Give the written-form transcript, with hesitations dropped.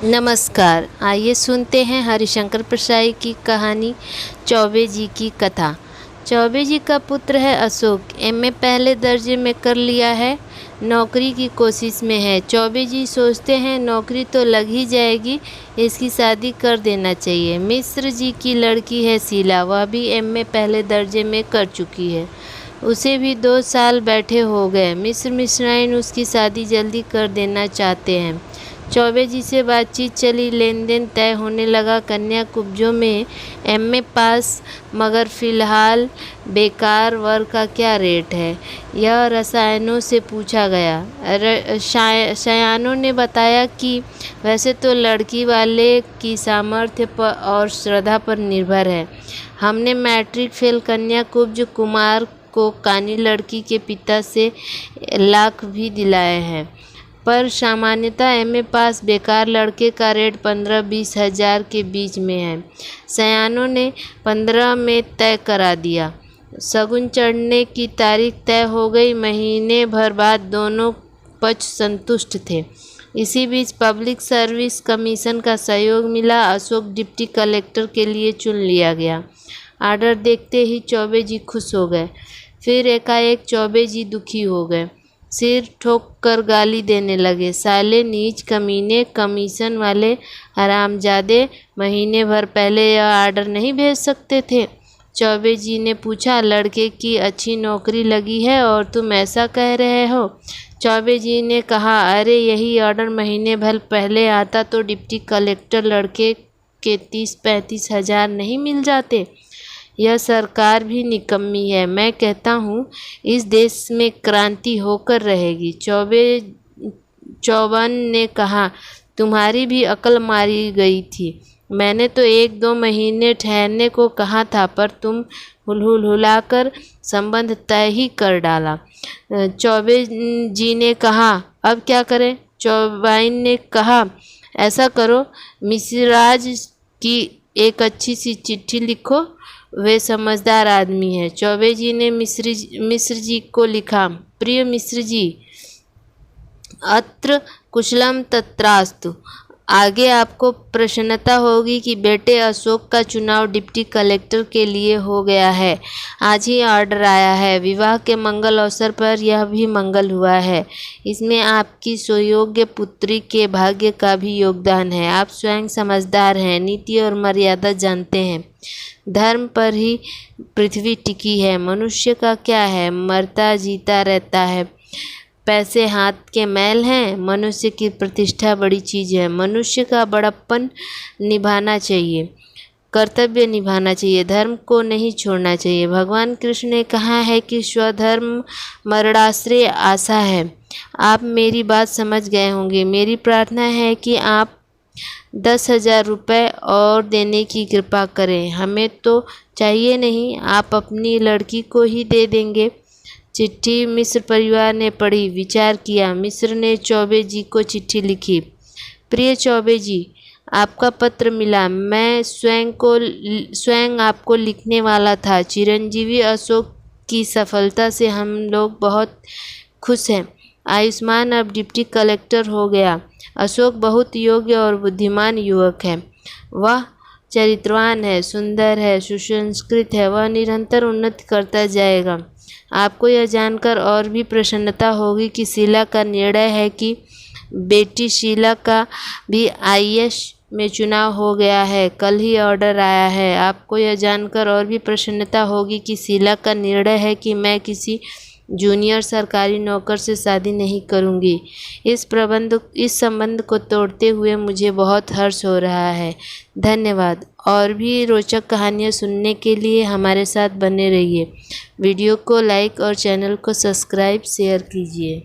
नमस्कार, आइए सुनते हैं हरिशंकर प्रसाई की कहानी चौबे जी की कथा। चौबे जी का पुत्र है अशोक। एमए पहले दर्जे में कर लिया है, नौकरी की कोशिश में है। चौबे जी सोचते हैं नौकरी तो लग ही जाएगी, इसकी शादी कर देना चाहिए। मिश्र जी की लड़की है शीला, वह भी एमए पहले दर्जे में कर चुकी है। उसे भी 2 साल बैठे हो गए। मिश्र मिश्राइन उसकी शादी जल्दी कर देना चाहते हैं। चौबे जी से बातचीत चली, लेन देन तय होने लगा। कन्या कुब्जों में एमए पास मगर फ़िलहाल बेकार वर्ग का क्या रेट है, यह रसायनों से पूछा गया। शयानों ने बताया कि वैसे तो लड़की वाले की सामर्थ्य पर और श्रद्धा पर निर्भर है। हमने मैट्रिक फेल कन्या कुब्ज कुमार को कानी लड़की के पिता से लाख भी दिलाए हैं, पर सामान्यतः एमए पास बेकार लड़के का रेट 15-20 हज़ार के बीच में है। सयानों ने 15 में तय करा दिया। शगुन चढ़ने की तारीख तय हो गई। महीने भर बाद दोनों पक्ष संतुष्ट थे। इसी बीच पब्लिक सर्विस कमीशन का सहयोग मिला। अशोक डिप्टी कलेक्टर के लिए चुन लिया गया। आर्डर देखते ही चौबे जी खुश हो गए, फिर एकाएक चौबे जी दुखी हो गए। सिर ठोक कर गाली देने लगे। साले नीच कमीने, कमीशन वाले हरामजादे, महीने भर पहले यह आर्डर नहीं भेज सकते थे? चौबे जी ने पूछा। लड़के की अच्छी नौकरी लगी है और तुम ऐसा कह रहे हो? चौबे जी ने कहा, अरे यही ऑर्डर महीने भर पहले आता तो डिप्टी कलेक्टर लड़के के 30-35 हज़ार नहीं मिल जाते? यह सरकार भी निकम्मी है। मैं कहता हूँ इस देश में क्रांति होकर रहेगी। चौबन ने कहा, तुम्हारी भी अकल मारी गई थी। मैंने तो 1-2 महीने ठहरने को कहा था, पर तुम हुलाकर संबंध तय ही कर डाला। चौबे जी ने कहा, अब क्या करें? चौबाइन ने कहा, ऐसा करो, मिश्राज की एक अच्छी सी चिट्ठी लिखो, वे समझदार आदमी है। चौबे जी ने मिश्र जी को लिखा, प्रिय मिश्र जी, अत्र कुशलम तत्रास्तु। आगे आपको प्रसन्नता होगी कि बेटे अशोक का चुनाव डिप्टी कलेक्टर के लिए हो गया है। आज ही ऑर्डर आया है। विवाह के मंगल अवसर पर यह भी मंगल हुआ है। इसमें आपकी सुयोग्य पुत्री के भाग्य का भी योगदान है। आप स्वयं समझदार हैं, नीति और मर्यादा जानते हैं। धर्म पर ही पृथ्वी टिकी है। मनुष्य का क्या है, मरता जीता रहता है। पैसे हाथ के मैल हैं। मनुष्य की प्रतिष्ठा बड़ी चीज़ है। मनुष्य का बड़प्पन निभाना चाहिए, कर्तव्य निभाना चाहिए, धर्म को नहीं छोड़ना चाहिए। भगवान कृष्ण ने कहा है कि स्वधर्म मरणाश्रय आशा है। आप मेरी बात समझ गए होंगे। मेरी प्रार्थना है कि आप 10,000 रुपये और देने की कृपा करें। हमें तो चाहिए नहीं, आप अपनी लड़की को ही दे देंगे। चिट्ठी मिश्र परिवार ने पढ़ी, विचार किया। मिश्र ने चौबे जी को चिट्ठी लिखी। प्रिय चौबे जी, आपका पत्र मिला। मैं स्वयं आपको लिखने वाला था। चिरंजीवी अशोक की सफलता से हम लोग बहुत खुश हैं। आयुष्मान अब डिप्टी कलेक्टर हो गया। अशोक बहुत योग्य और बुद्धिमान युवक है। वह चरित्रवान है, सुंदर है, सुसंस्कृत है। वह निरंतर उन्नति करता जाएगा। आपको यह जानकर और भी प्रसन्नता होगी कि शीला का निर्णय है कि बेटी शीला का भी आईएएस में चुनाव हो गया है। कल ही ऑर्डर आया है। आपको यह जानकर और भी प्रसन्नता होगी कि शीला का निर्णय है कि मैं किसी जूनियर सरकारी नौकर से शादी नहीं करूंगी। इस संबंध को तोड़ते हुए मुझे बहुत हर्ष हो रहा है। धन्यवाद। और भी रोचक कहानियाँ सुनने के लिए हमारे साथ बने रहिए। वीडियो को लाइक और चैनल को सब्सक्राइब शेयर कीजिए।